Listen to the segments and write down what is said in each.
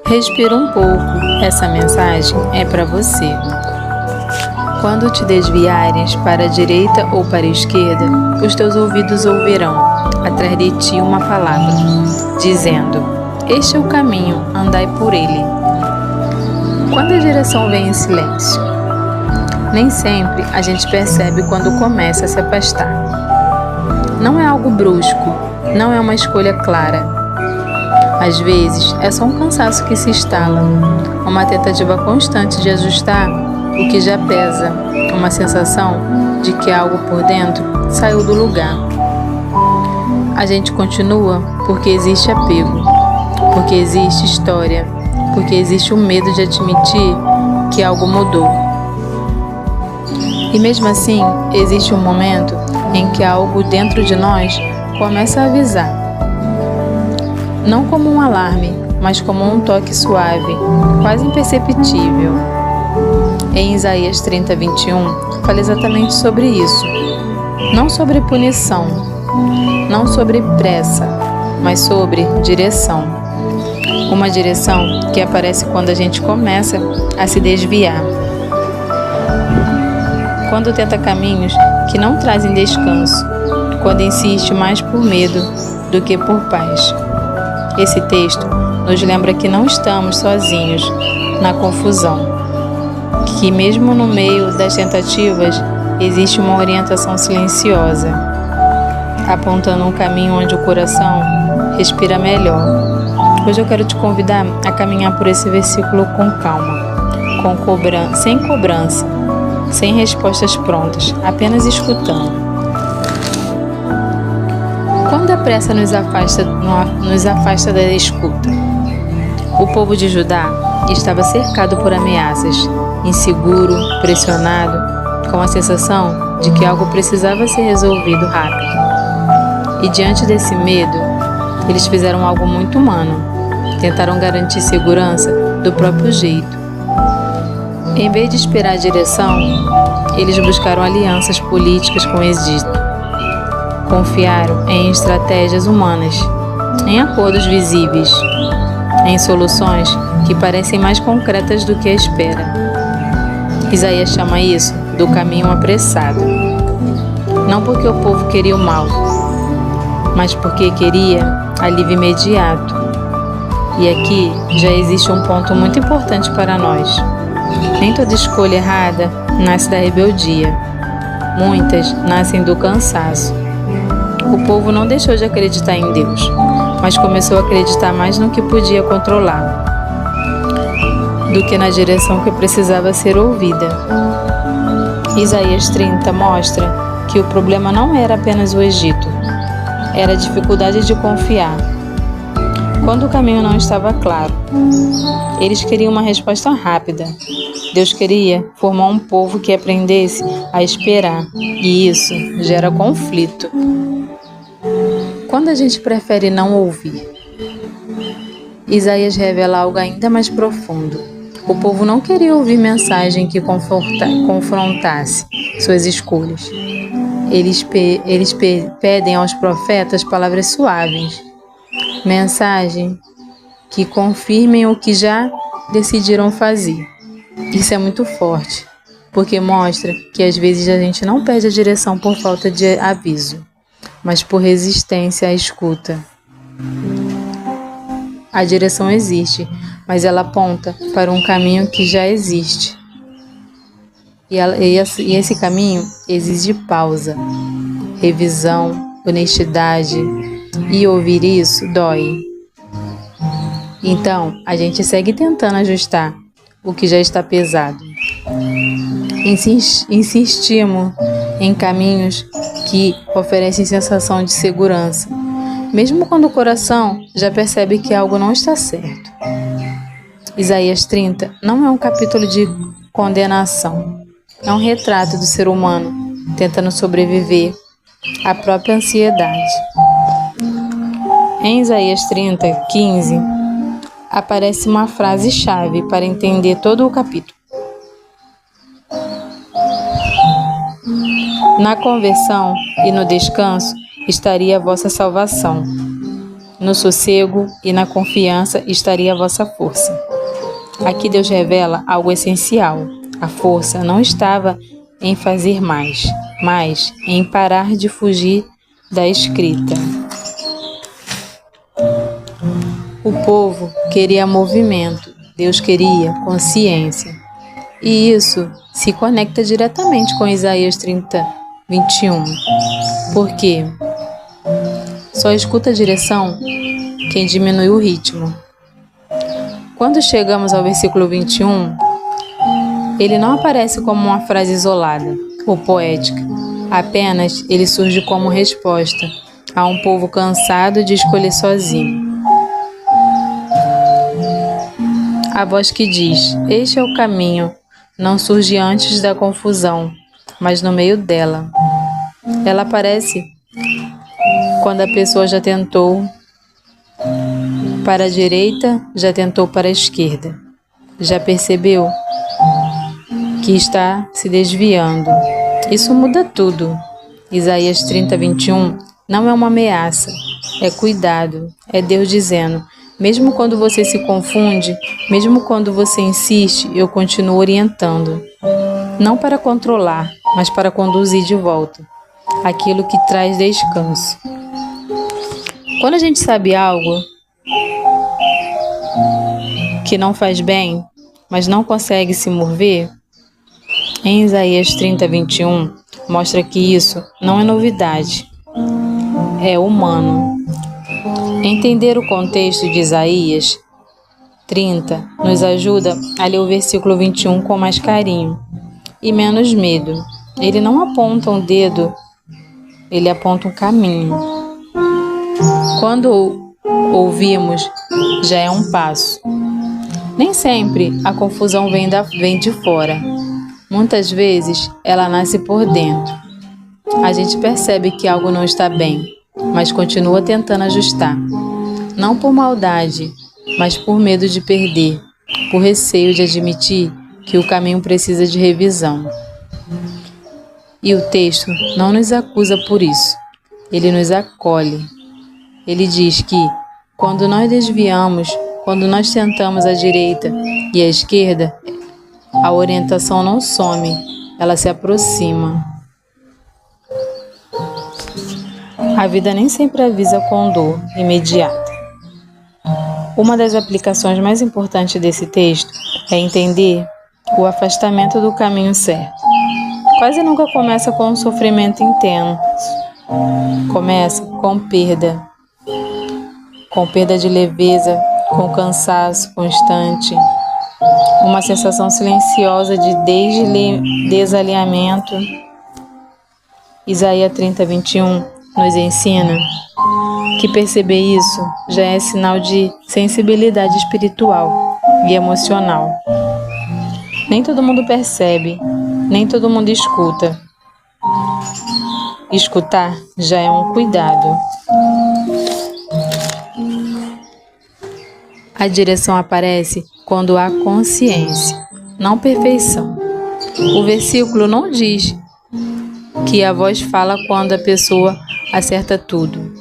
Respira um pouco, essa mensagem é para você. Quando te desviares para a direita ou para a esquerda, os teus ouvidos ouvirão, atrás de ti, uma palavra, dizendo: este é o caminho, andai por ele. Quando a direção vem em silêncio, nem sempre a gente percebe quando começa a se afastar. Não é algo brusco, não é uma escolha clara. Às vezes, é só um cansaço que se instala, uma tentativa constante de ajustar o que já pesa, uma sensação de que algo por dentro saiu do lugar. A gente continua porque existe apego, porque existe história, porque existe o medo de admitir que algo mudou. E mesmo assim, existe um momento em que algo dentro de nós começa a avisar. Não como um alarme, mas como um toque suave, quase imperceptível. Em Isaías 30:21, fala exatamente sobre isso. Não sobre punição, não sobre pressa, mas sobre direção. Uma direção que aparece quando a gente começa a se desviar. Quando tenta caminhos que não trazem descanso, quando insiste mais por medo do que por paz. Esse texto nos lembra que não estamos sozinhos na confusão, que mesmo no meio das tentativas existe uma orientação silenciosa, apontando um caminho onde o coração respira melhor. Hoje eu quero te convidar a caminhar por esse versículo com calma, sem cobrança, sem respostas prontas, apenas escutando. Quando a pressa nos afasta da escuta. O povo de Judá estava cercado por ameaças, inseguro, pressionado, com a sensação de que algo precisava ser resolvido rápido. E diante desse medo, eles fizeram algo muito humano. Tentaram garantir segurança do próprio jeito. Em vez de esperar a direção, eles buscaram alianças políticas com o Egito. Confiaram em estratégias humanas, em acordos visíveis, em soluções que parecem mais concretas do que a espera. Isaías chama isso do caminho apressado. Não porque o povo queria o mal, mas porque queria alívio imediato. E aqui já existe um ponto muito importante para nós. Nem toda escolha errada nasce da rebeldia. Muitas nascem do cansaço. O povo não deixou de acreditar em Deus, mas começou a acreditar mais no que podia controlar do que na direção que precisava ser ouvida. Isaías 30 mostra que o problema não era apenas o Egito, era a dificuldade de confiar. Quando o caminho não estava claro, eles queriam uma resposta rápida. Deus queria formar um povo que aprendesse a esperar, e isso gera conflito. Quando a gente prefere não ouvir, Isaías revela algo ainda mais profundo. O povo não queria ouvir mensagem que confrontasse suas escolhas. Eles pedem aos profetas palavras suaves, mensagem que confirmem o que já decidiram fazer. Isso é muito forte, porque mostra que às vezes a gente não perde a direção por falta de aviso, mas por resistência à escuta. A direção existe, mas ela aponta para um caminho que já existe. E esse caminho exige pausa, revisão, honestidade, e ouvir isso dói. Então, a gente segue tentando ajustar o que já está pesado. Insistimos em caminhos que oferecem sensação de segurança, mesmo quando o coração já percebe que algo não está certo. Isaías 30 não é um capítulo de condenação, é um retrato do ser humano tentando sobreviver à própria ansiedade. Em Isaías 30:15, aparece uma frase-chave para entender todo o capítulo. Na conversão e no descanso estaria a vossa salvação. No sossego e na confiança estaria a vossa força. Aqui Deus revela algo essencial. A força não estava em fazer mais, mas em parar de fugir da escrita. O povo queria movimento, Deus queria consciência. E isso se conecta diretamente com Isaías 30, 21. Porque só escuta a direção quem diminui o ritmo. Quando chegamos ao versículo 21, ele não aparece como uma frase isolada ou poética. Apenas ele surge como resposta a um povo cansado de escolher sozinho. A voz que diz: "Este é o caminho", não surge antes da confusão, mas no meio dela. Ela aparece quando a pessoa já tentou para a direita, já tentou para a esquerda. Já percebeu que está se desviando. Isso muda tudo. Isaías 30, 21 não é uma ameaça, é cuidado, é Deus dizendo: mesmo quando você se confunde, mesmo quando você insiste, eu continuo orientando. Não para controlar, mas para conduzir de volta aquilo que traz descanso. Quando a gente sabe algo que não faz bem, mas não consegue se mover, em Isaías 30, 21, mostra que isso não é novidade, é humano. Entender o contexto de Isaías 30 nos ajuda a ler o versículo 21 com mais carinho e menos medo. Ele não aponta um dedo, ele aponta um caminho. Quando ouvimos, já é um passo. Nem sempre a confusão vem de fora. Muitas vezes ela nasce por dentro. A gente percebe que algo não está bem, mas continua tentando ajustar. Não por maldade, mas por medo de perder, por receio de admitir que o caminho precisa de revisão. E o texto não nos acusa por isso, ele nos acolhe. Ele diz que, quando nós desviamos, quando nós tentamos a direita e a esquerda, a orientação não some, ela se aproxima. A vida nem sempre avisa com dor imediata. Uma das aplicações mais importantes desse texto é entender o afastamento do caminho certo. Quase nunca começa com um sofrimento intenso. Começa com perda de leveza, com cansaço constante, uma sensação silenciosa de desalinhamento. Isaías 30, 21 nos ensina que perceber isso já é sinal de sensibilidade espiritual e emocional. Nem todo mundo percebe, nem todo mundo escuta. Escutar já é um cuidado. A direção aparece quando há consciência, não perfeição. O versículo não diz que a voz fala quando a pessoa acerta tudo.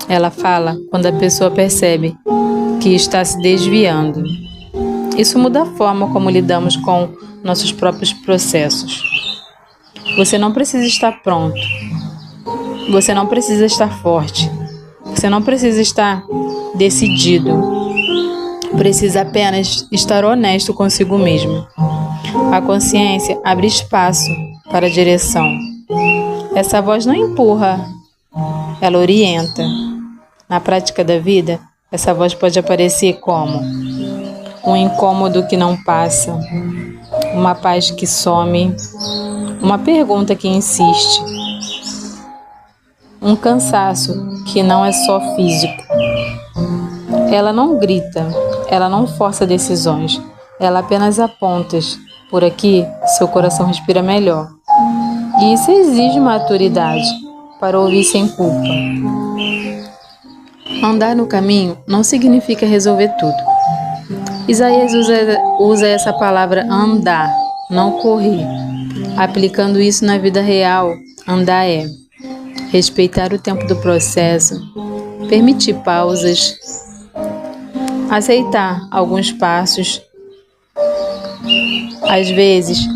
Ela fala quando a pessoa percebe que está se desviando. Isso muda a forma como lidamos com nossos próprios processos. Você não precisa estar pronto. Você não precisa estar forte. Você não precisa estar decidido. Precisa apenas estar honesto consigo mesmo. A consciência abre espaço para a direção. Essa voz não empurra, ela orienta. Na prática da vida, essa voz pode aparecer como um incômodo que não passa, uma paz que some, uma pergunta que insiste, um cansaço que não é só físico. Ela não grita, ela não força decisões, ela apenas aponta: por aqui, seu coração respira melhor. E isso exige maturidade para ouvir sem culpa. Andar no caminho não significa resolver tudo. Isaías usa essa palavra andar, não correr. Aplicando isso na vida real, andar é respeitar o tempo do processo, permitir pausas, aceitar alguns passos. Às vezes,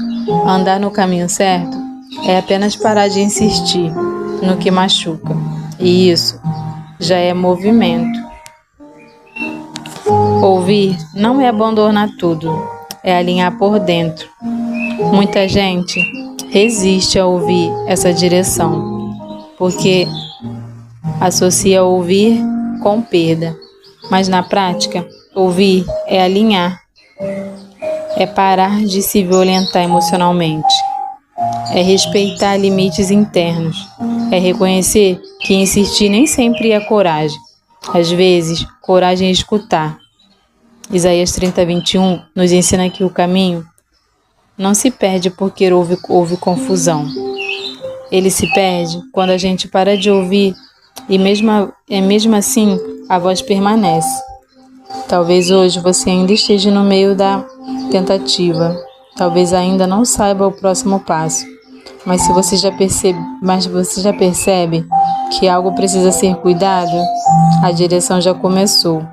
andar no caminho certo é apenas parar de insistir no que machuca, e isso já é movimento. Ouvir não é abandonar tudo, é alinhar por dentro. Muita gente resiste a ouvir essa direção, porque associa ouvir com perda. Mas na prática, ouvir é alinhar, é parar de se violentar emocionalmente, é respeitar limites internos, é reconhecer que insistir nem sempre é coragem. Às vezes, coragem é escutar. Isaías 30:21 nos ensina que o caminho não se perde porque houve confusão. Ele se perde quando a gente para de ouvir e mesmo assim a voz permanece. Talvez hoje você ainda esteja no meio da tentativa. Talvez ainda não saiba o próximo passo. Mas você já percebe que algo precisa ser cuidado, a direção já começou.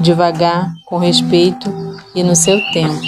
Devagar, com respeito e no seu tempo.